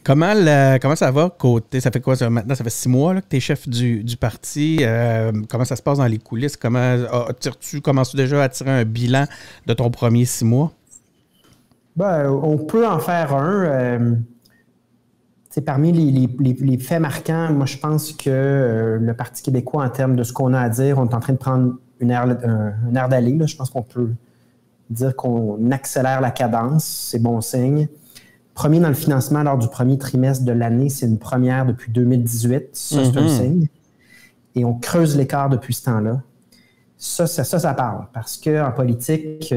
Comment ça va côté, ça fait quoi ça, maintenant? Ça fait 6 mois là, que tu es chef du parti. Comment ça se passe dans les coulisses? Commences-tu déjà à tirer un bilan de ton premier 6 mois? Ben, on peut en faire un. Parmi les faits marquants, moi, je pense que le Parti québécois, en termes de ce qu'on a à dire, on est en train de prendre une aire d'aller. Je pense qu'on peut dire qu'on accélère la cadence. C'est bon signe. Premier dans le financement lors du premier trimestre de l'année, c'est une première depuis 2018. Ça, c'est un signe. Et on creuse l'écart depuis ce temps-là. Ça parle. Parce qu'en politique,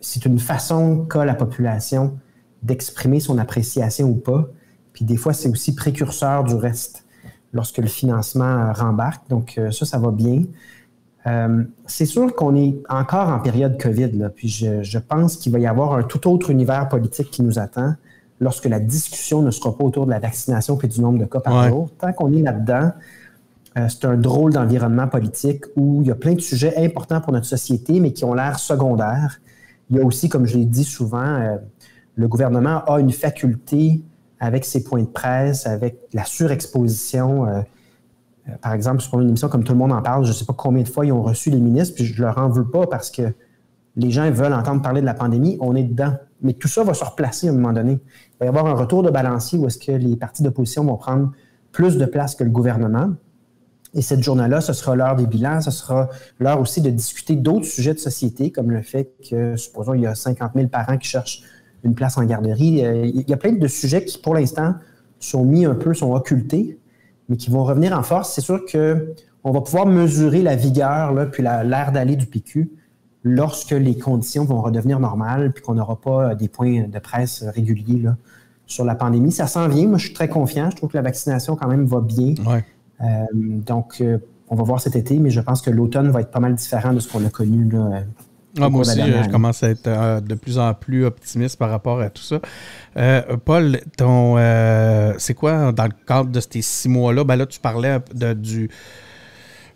c'est une façon qu'a la population d'exprimer son appréciation ou pas. Puis des fois, c'est aussi précurseur du reste lorsque le financement rembarque. Donc ça va bien. C'est sûr qu'on est encore en période COVID, là, puis je pense qu'il va y avoir un tout autre univers politique qui nous attend lorsque la discussion ne sera pas autour de la vaccination et du nombre de cas par jour. Tant qu'on est là-dedans, c'est un drôle d'environnement politique où il y a plein de sujets importants pour notre société, mais qui ont l'air secondaires. Il y a aussi, comme je l'ai dit souvent, le gouvernement a une faculté avec ses points de presse, avec la surexposition. Par exemple, sur une émission comme Tout le monde en parle, je ne sais pas combien de fois ils ont reçu les ministres, puis je ne leur en veux pas parce que les gens veulent entendre parler de la pandémie, on est dedans. Mais tout ça va se replacer à un moment donné. Il va y avoir un retour de balancier où est-ce que les partis d'opposition vont prendre plus de place que le gouvernement. Et cette journée-là, ce sera l'heure des bilans, ce sera l'heure aussi de discuter d'autres sujets de société, comme le fait que, supposons, il y a 50 000 parents qui cherchent une place en garderie. Il y a plein de sujets qui, pour l'instant, sont occultés, mais qui vont revenir en force. C'est sûr qu'on va pouvoir mesurer la vigueur, là, puis l'air d'aller du PQ lorsque les conditions vont redevenir normales, puis qu'on n'aura pas des points de presse réguliers là, sur la pandémie. Ça s'en vient. Moi, je suis très confiant. Je trouve que la vaccination, quand même, va bien. Ouais. Donc, on va voir cet été, mais je pense que l'automne va être pas mal différent de ce qu'on a connu là. Moi aussi, je commence à être de plus en plus optimiste par rapport à tout ça. Paul, c'est quoi, dans le cadre de ces 6 mois-là, ben là, tu parlais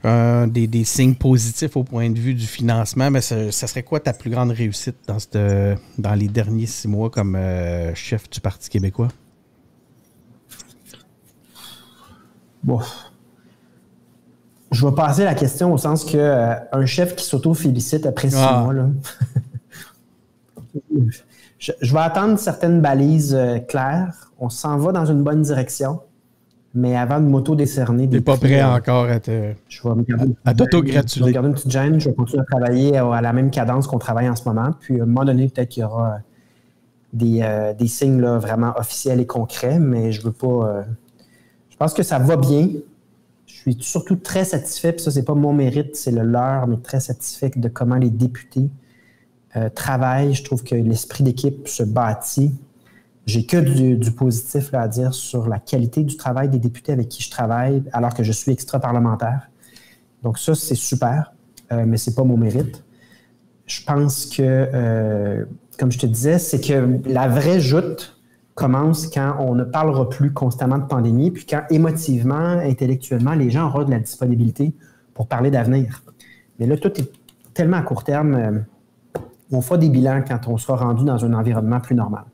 des signes positifs au point de vue du financement, mais ça serait quoi ta plus grande réussite dans les derniers 6 mois comme chef du Parti québécois? Bon. Je vais passer la question au sens que un chef qui s'auto-félicite après 6 mois, là, je vais attendre certaines balises claires. On s'en va dans une bonne direction, mais avant de m'auto-décerner des prix... T'es pas prêt encore à t'auto-gratuler. Je vais garder une petite gêne. Je vais continuer à travailler à la même cadence qu'on travaille en ce moment. Puis à un moment donné, peut-être qu'il y aura des signes là, vraiment officiels et concrets, mais je veux pas... je pense que ça va bien. Je suis surtout très satisfait, puis ça, c'est pas mon mérite, c'est le leur, mais très satisfait de comment les députés travaillent. Je trouve que l'esprit d'équipe se bâtit. J'ai que du positif là, à dire sur la qualité du travail des députés avec qui je travaille, alors que je suis extra-parlementaire. Donc ça, c'est super, mais c'est pas mon mérite. Je pense que, comme je te disais, c'est que la vraie joute commence quand on ne parlera plus constamment de pandémie, puis quand émotivement, intellectuellement, les gens auront de la disponibilité pour parler d'avenir. Mais là, tout est tellement à court terme. On fera des bilans quand on sera rendu dans un environnement plus normal.